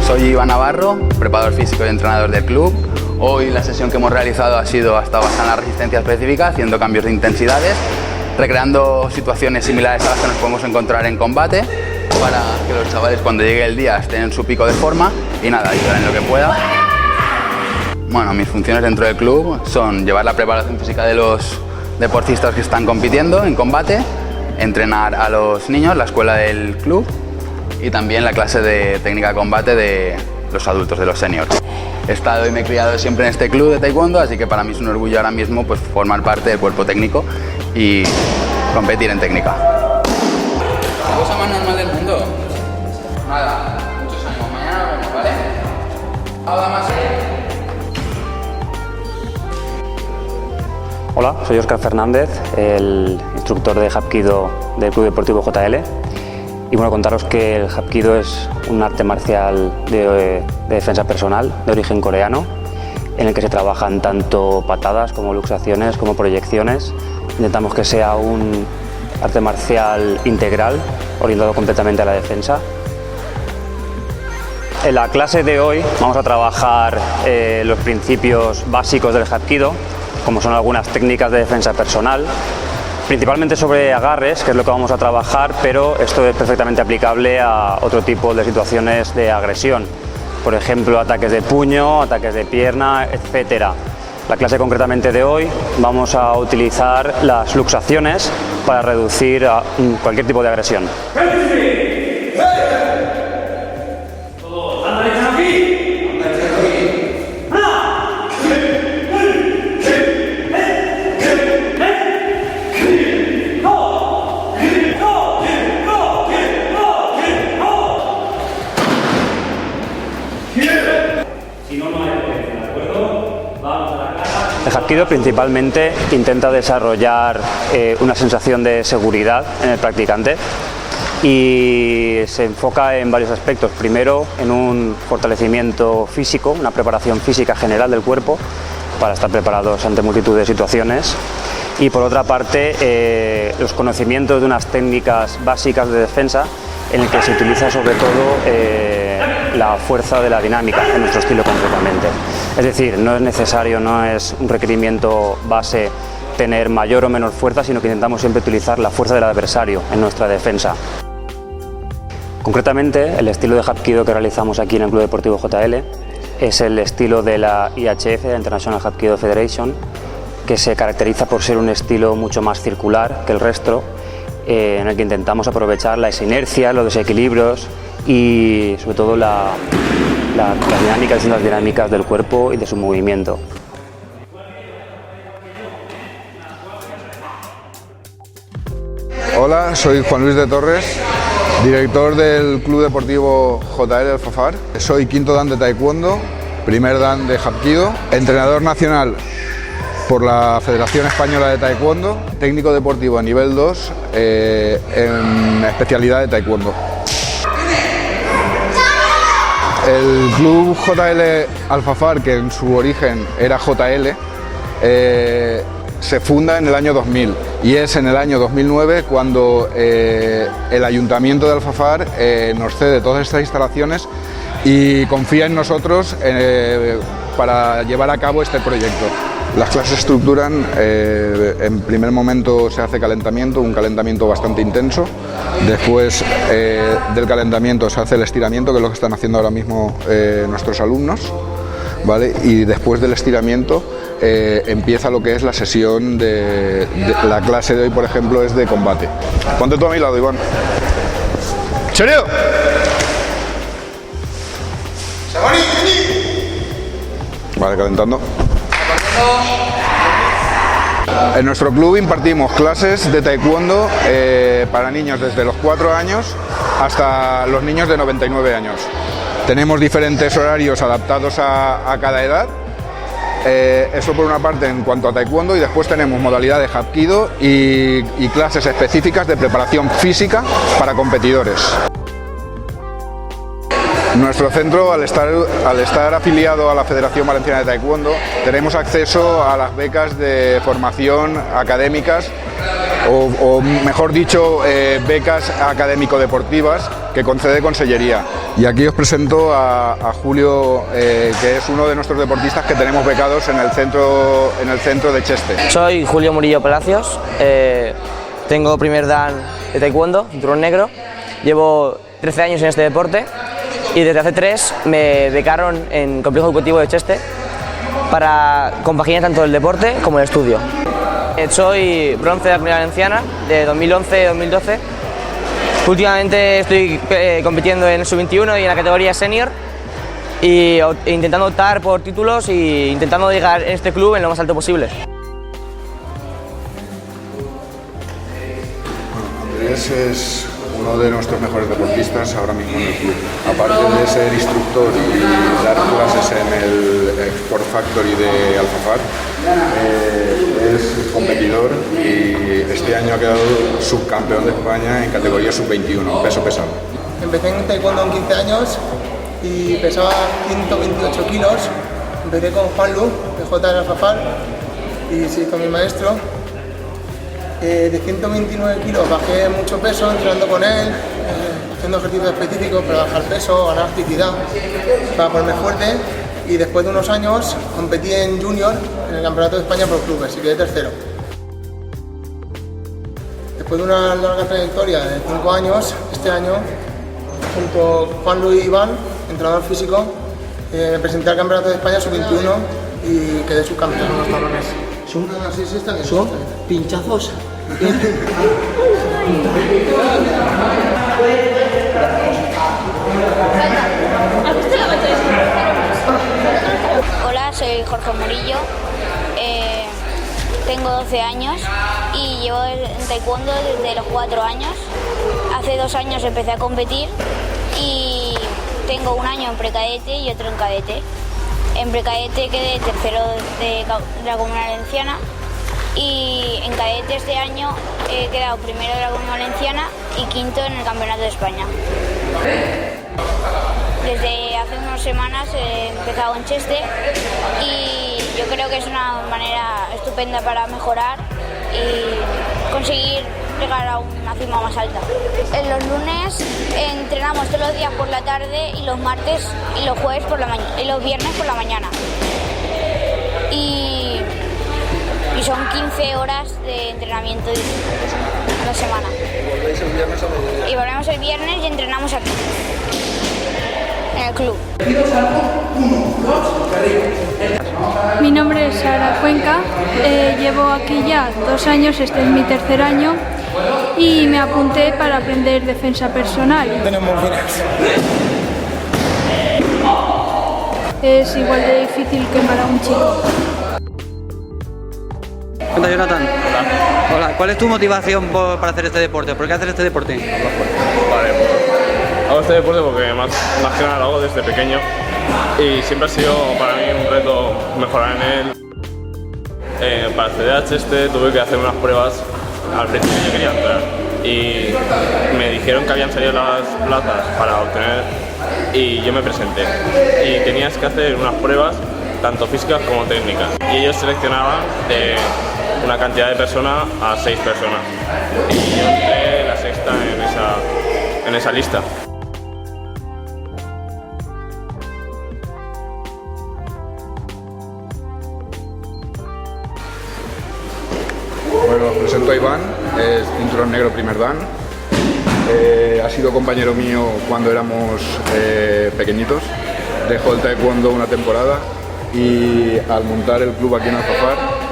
Soy Iván Navarro, preparador físico y entrenador del club. Hoy la sesión que hemos realizado ha sido hasta basada en la resistencia específica, haciendo cambios de intensidades, recreando situaciones similares a las que nos podemos encontrar en combate, para que los chavales cuando llegue el día estén en su pico de forma y nada, ayudar en lo que pueda. Bueno, mis funciones dentro del club son llevar la preparación física de los deportistas que están compitiendo en combate, entrenar a los niños, la escuela del club y también la clase de técnica de combate de los adultos, de los seniors. He estado y me he criado siempre en este club de taekwondo, así que para mí es un orgullo ahora mismo pues, formar parte del cuerpo técnico y competir en técnica. La cosa más normal del mundo. Nada, muchos ánimos. Mañana nos vemos, ¿vale? Ahora más. Hola, soy Óscar Fernández, el instructor de Hapkido del Club Deportivo JL. Y bueno, contaros que el Hapkido es un arte marcial de defensa personal de origen coreano, en el que se trabajan tanto patadas como luxaciones como proyecciones. Intentamos que sea un arte marcial integral, orientado completamente a la defensa. En la clase de hoy vamos a trabajar los principios básicos del Hapkido, como son algunas técnicas de defensa personal, principalmente sobre agarres, que es lo que vamos a trabajar, pero esto es perfectamente aplicable a otro tipo de situaciones de agresión. Por ejemplo, ataques de puño, ataques de pierna, etc. La clase concretamente de hoy vamos a utilizar las luxaciones para reducir cualquier tipo de agresión. El Hapkido principalmente intenta desarrollar una sensación de seguridad en el practicante y se enfoca en varios aspectos. Primero, en un fortalecimiento físico, una preparación física general del cuerpo para estar preparados ante multitud de situaciones. Y por otra parte, los conocimientos de unas técnicas básicas de defensa en el que se utiliza sobre todo la fuerza de la dinámica, en nuestro estilo concretamente. Es decir, no es necesario, no es un requerimiento base tener mayor o menor fuerza, sino que intentamos siempre utilizar la fuerza del adversario en nuestra defensa. Concretamente, el estilo de Hapkido que realizamos aquí en el Club Deportivo JL es el estilo de la IHF, la International Hapkido Federation, que se caracteriza por ser un estilo mucho más circular que el resto, en el que intentamos aprovechar las inercias, los desequilibrios y sobre todo las distintas dinámicas del cuerpo y de su movimiento. Hola, soy Juan Luis de Torres, director del Club Deportivo JL Alfafar. Soy quinto dan de taekwondo, primer dan de Hapkido, entrenador nacional por la Federación Española de Taekwondo, técnico deportivo a nivel 2 en especialidad de taekwondo. El club JL Alfafar, que en su origen era JL, se funda en el año 2000 y es en el año 2009 cuando el Ayuntamiento de Alfafar nos cede todas estas instalaciones y confía en nosotros para llevar a cabo este proyecto. Las clases se estructuran, en primer momento se hace calentamiento, un calentamiento bastante intenso. Después del calentamiento se hace el estiramiento, que es lo que están haciendo ahora mismo nuestros alumnos, ¿vale? Y después del estiramiento empieza lo que es la sesión de la clase de hoy, por ejemplo, es de combate. Ponte tú a mi lado, Iván. ¿Serio? Vale, calentando. En nuestro club impartimos clases de taekwondo para niños desde los 4 años hasta los niños de 99 años. Tenemos diferentes horarios adaptados a cada edad. Eso por una parte en cuanto a taekwondo, y después tenemos modalidad de Hapkido y clases específicas de preparación física para competidores. Nuestro centro, al estar afiliado a la Federación Valenciana de Taekwondo, tenemos acceso a las becas de formación académicas, o mejor dicho, becas académico-deportivas que concede Consellería. Y aquí os presento a Julio, que es uno de nuestros deportistas que tenemos becados en el centro de Cheste. Soy Julio Murillo Palacios, tengo primer dan de taekwondo, cinturón negro, llevo 13 años en este deporte y desde hace 3 me becaron en Complejo Educativo de Cheste para compaginar tanto el deporte como el estudio. Soy bronce de la Comunidad Valenciana de 2011-2012. Últimamente estoy compitiendo en el sub-21 y en la categoría senior y intentando optar por títulos e intentando llegar en este club en lo más alto posible. Andrés es uno de nuestros mejores deportistas ahora mismo en el club. Aparte de ser instructor y dar clases en el Sport Factory de Alfafar, es competidor y este año ha quedado subcampeón de España en categoría sub-21, peso pesado. Empecé en taekwondo con 15 años y pesaba 128 kilos. Empecé con Juan Lu, de J de Alfafar, y se hizo mi maestro. De 129 kilos bajé mucho peso entrenando con él, haciendo ejercicios específicos para bajar peso, ganar actividad, para ponerme fuerte, y después de unos años competí en Junior en el Campeonato de España por clubes y quedé tercero. Después de una larga trayectoria de 5 años, este año, junto a Juan Luis Iván, entrenador físico, me presenté al Campeonato de España sub-21 y quedé subcampeón en los talones. Son pinchazos. Hola, soy Jorge Murillo, tengo 12 años y llevo en taekwondo desde los 4 años. Hace 2 años empecé a competir y tengo 1 año en precadete y otro en cadete. En precadete quedé tercero de la Comunidad Valenciana y en cadete este año he quedado primero de la Comunidad Valenciana y quinto en el Campeonato de España. Desde hace unas semanas he empezado en Cheste y yo creo que es una manera estupenda para mejorar y conseguir llegar a una cima más alta. En los lunes entrenamos todos los días por la tarde y los martes y los jueves por la mañana y los viernes por la mañana. Y son 15 horas de entrenamiento a la semana. Y volvemos el viernes y entrenamos aquí, en el club. Mi nombre es Sara Cuenca, llevo aquí ya 2 años, este es mi tercer año y me apunté para aprender defensa personal. Tenemos fines. Es igual de difícil que para un chico. Hola, Jonathan. Hola. ¿Cuál es tu motivación para hacer este deporte? ¿Por qué hacer este deporte? Vale, hago este deporte porque más que nada lo hago desde pequeño y siempre ha sido para mí un reto mejorar en él. Para acceder a Cheste tuve que hacer unas pruebas al principio que quería entrar y me dijeron que habían salido las plazas para obtener y yo me presenté y tenías que hacer unas pruebas tanto físicas como técnicas y ellos seleccionaban de una cantidad de personas a 6 personas y yo entré la sexta en esa lista. Bueno, os presento a Iván, es cinturón negro primer dan. Ha sido compañero mío cuando éramos pequeñitos. Dejó el taekwondo una temporada y al montar el club aquí en Alfafar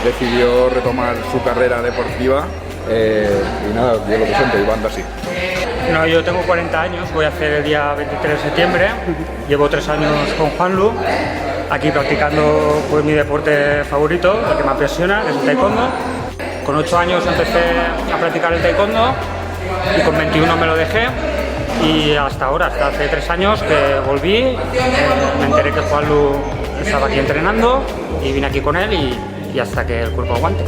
decidió retomar su carrera deportiva y nada, yo lo presento, Iván Dassi. No, yo tengo 40 años, voy a hacer el día 23 de septiembre, llevo 3 años con Juan Lu, aquí practicando pues, mi deporte favorito, el que me apasiona, es el taekwondo. Con 8 años empecé a practicar el taekwondo y con 21 me lo dejé y hasta ahora, hasta hace 3 años que volví, me enteré que Juan Lu estaba aquí entrenando y vine aquí con él y hasta que el cuerpo aguante.